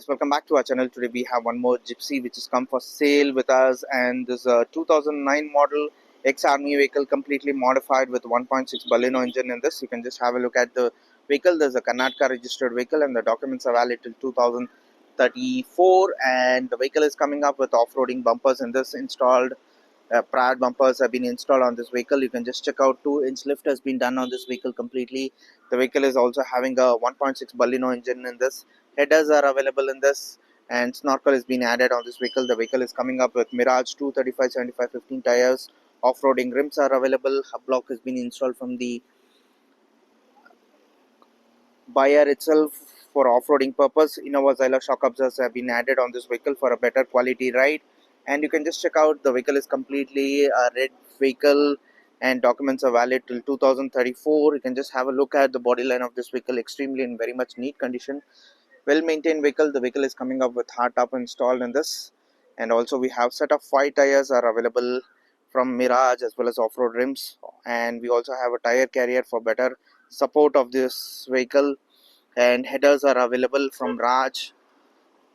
Welcome back to our channel. Today we have one more Gypsy which has come for sale with us, and this is a 2009 model Ex Army vehicle, completely modified with 1.6 Baleno engine in this. You can just have a look at the vehicle. There's a Karnataka registered vehicle and the documents are valid till 2034, and the vehicle is coming up with off-roading bumpers in this, installed Prad bumpers have been installed on this vehicle. You can just check out 2-inch lift has been done on this vehicle completely. The vehicle is also having a 1.6 Baleno engine in this. Headers are available in this, and Snorkel has been added on this vehicle. The vehicle is coming up with Mirage 235 75 15 tires. Off-roading rims are available. Hub block has been installed from the buyer itself for off-roading purpose. Innova Zyla shock absorbers have been added on this vehicle for a better quality ride. And you can just check out, the vehicle is completely a red vehicle and documents are valid till 2034. You can just have a look at the body line of this vehicle, extremely in very much neat condition, well maintained vehicle. The vehicle is coming up with hardtop installed in this, and also we have set of 5 tires are available from Mirage as well as off-road rims, and we also have a tire carrier for better support of this vehicle, and headers are available from Raj,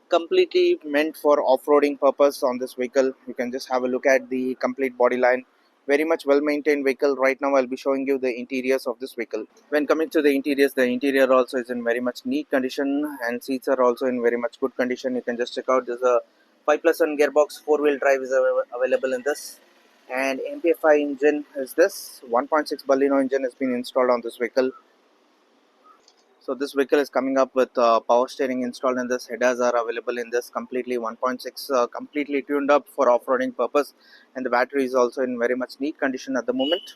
completely meant for off-roading purpose on this vehicle. You can just have a look at the complete body line, very much well maintained vehicle. Right now I'll be showing you the interiors of this vehicle. When coming to the interiors, the interior also is in very much neat condition, and seats are also in very much good condition. You can just check out, there's a 5+1 gearbox, 4-wheel drive is available in this, and Mpfi engine is this. 1.6 Baleno engine has been installed on this vehicle. So this vehicle is coming up with power steering installed in this. Headers are available in this, completely 1.6, completely tuned up for off-roading purpose, and the battery is also in very much neat condition at the moment.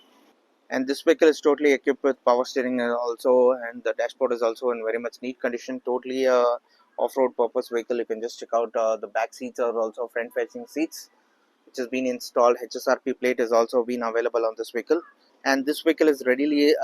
And this vehicle is totally equipped with power steering also, and the dashboard is also in very much neat condition. Totally off-road purpose vehicle. You can just check out, the back seats are also front-facing seats, which has been installed. HSRP plate is also been available on this vehicle, and this vehicle is readily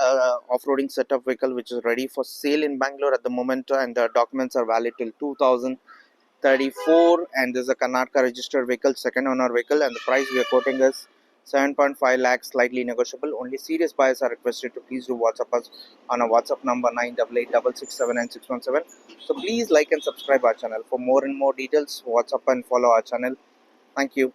off-roading setup vehicle which is ready for sale in Bangalore at the moment, and the documents are valid till 2034, and this is a Karnataka registered vehicle, second owner vehicle, and the price we are quoting is 7.5 lakhs, slightly negotiable. Only serious buyers are requested to please do WhatsApp us on our WhatsApp number 9886679617. So please like and subscribe our channel for more and more details. WhatsApp and follow our channel. Thank you.